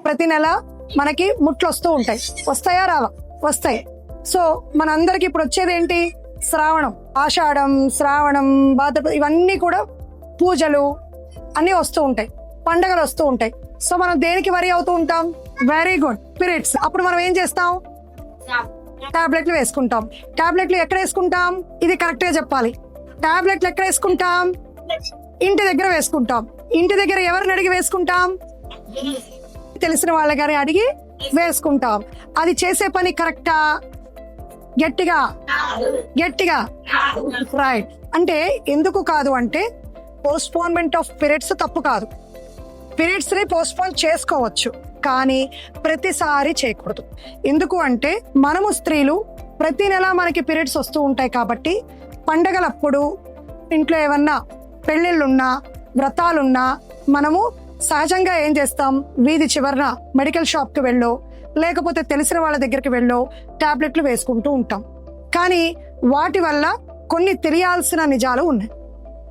ప్రతి నెల మనకి ముట్లు వస్తూ ఉంటాయి. వస్తాయా రావా? వస్తాయి. సో మనందరికి ఇప్పుడు వచ్చేది ఏంటి? శ్రావణం, ఆషాఢం, శ్రావణం, భాద్రపద, ఇవన్నీ కూడా పూజలు అన్నీ వస్తూ ఉంటాయి, పండగలు వస్తూ ఉంటాయి. సో మనం దేనికి వరి అవుతూ ఉంటాం? Very good, periods. అప్పుడు మనం ఏం చేస్తాం? టాబ్లెట్లు వేసుకుంటాం. టాబ్లెట్లు ఎక్కడ వేసుకుంటాం? ఇది కరెక్ట్ గా చెప్పాలి. టాబ్లెట్లు ఎక్కడ వేసుకుంటాం? ఇంటి దగ్గర వేసుకుంటాం. ఇంటి దగ్గర ఎవరిని అడిగి వేసుకుంటాం? తెలిసిన వాళ్ళ గారి అడిగి వేసుకుంటాం. అది చేసే పని కరెక్టా? గట్టిగా గట్టిగా రైట్. అంటే ఎందుకు కాదు అంటే పోస్ట్పోన్మెంట్ ఆఫ్ పీరియడ్స్ తప్పు కాదు. పీరియడ్స్ ని పోస్ట్పోన్ చేసుకోవచ్చు, కానీ ప్రతిసారి చేయకూడదు. ఎందుకు అంటే మనము స్త్రీలు ప్రతి నెల మనకి పీరియడ్స్ వస్తూ ఉంటాయి కాబట్టి పండగలప్పుడు ఇంట్లో ఏమన్నా పెళ్ళిళ్ళున్నా వ్రతాలున్నా మనము సహజంగా ఏం చేస్తాం? వీధి చివరన మెడికల్ షాప్కి వెళ్ళో లేకపోతే తెలిసిన వాళ్ళ దగ్గరికి వెళ్ళో టాబ్లెట్లు వేసుకుంటూ ఉంటాం. కానీ వాటి వల్ల కొన్ని తెలియాల్సిన నిజాలు ఉన్నాయి.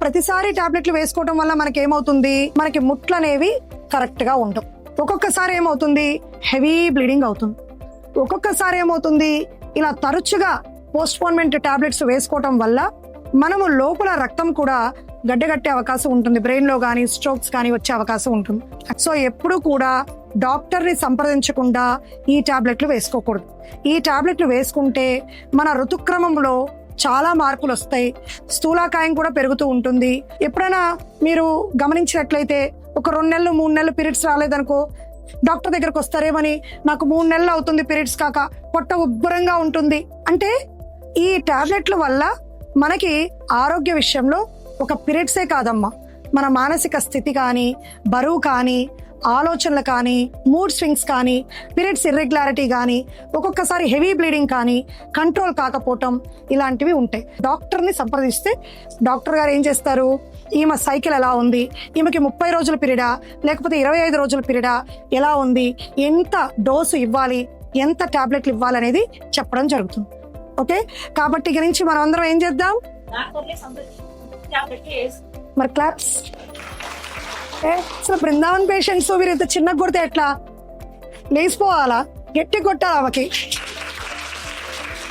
ప్రతిసారి టాబ్లెట్లు వేసుకోవడం వల్ల మనకి ఏమవుతుంది? మనకి ముట్లు అనేవి కరెక్ట్ గా ఉండవు. ఒక్కొక్కసారి ఏమవుతుంది? హెవీ బ్లీడింగ్ అవుతుంది. ఒక్కొక్కసారి ఏమవుతుంది? ఇలా తరచుగా పోస్ట్పోన్మెంట్ టాబ్లెట్స్ వేసుకోవటం వల్ల మనము లోపల రక్తం కూడా గడ్డగట్టే అవకాశం ఉంటుంది. బ్రెయిన్ లో కానీ స్ట్రోక్స్ కానీ వచ్చే అవకాశం ఉంటుంది. సో ఎప్పుడు కూడా డాక్టర్ ని సంప్రదించకుండా ఈ టాబ్లెట్లు వేసుకోకూడదు. ఈ టాబ్లెట్లు వేసుకుంటే మన ఋతుక్రమంలో చాలా మార్పులు వస్తాయి. స్థూలకాయం కూడా పెరుగుతూ ఉంటుంది. ఎప్పుడైనా మీరు గమనించినట్లయితే ఒక 2 నెలలు 3 నెలలు పీరియడ్స్ రాలేదనుకో, డాక్టర్ దగ్గరకు వస్తారేమని, నాకు 3 నెలలు అవుతుంది పీరియడ్స్ కాక, పొట్ట ఉబ్బరంగా ఉంటుంది అంటే ఈ టాబ్లెట్ల వల్ల మనకి ఆరోగ్య విషయంలో ఒక పీరియడ్సే కాదమ్మా, మన మానసిక స్థితి కానీ, బరువు కానీ, ఆలోచనలు కానీ, మూడ్ స్వింగ్స్ కానీ, పీరియడ్స్ ఇర్రెగ్యులారిటీ కానీ, ఒక్కొక్కసారి హెవీ బ్లీడింగ్ కానీ, కంట్రోల్ కాకపోవటం, ఇలాంటివి ఉంటాయి. డాక్టర్ని సంప్రదిస్తే డాక్టర్ గారు ఏం చేస్తారు? ఈమె సైకిల్ ఎలా ఉంది, ఈమెకి 30 రోజుల పీరియడా లేకపోతే 25 రోజుల పీరియడా, ఎలా ఉంది, ఎంత డోసు ఇవ్వాలి, ఎంత టాబ్లెట్లు ఇవ్వాలి అనేది చెప్పడం జరుగుతుంది. ఓకే, కాబట్టి ఇక నుంచి మనం అందరం ఏం చేద్దాం? మరి క్లాప్స్. అసలు బృందావన్ పేషెంట్స్ మీరు ఇంత చిన్నగా కొడితే ఎట్లా? లేచిపోవాలా? గట్టి కొట్టాలి ఆమెకి.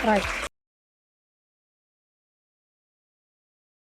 రైట్.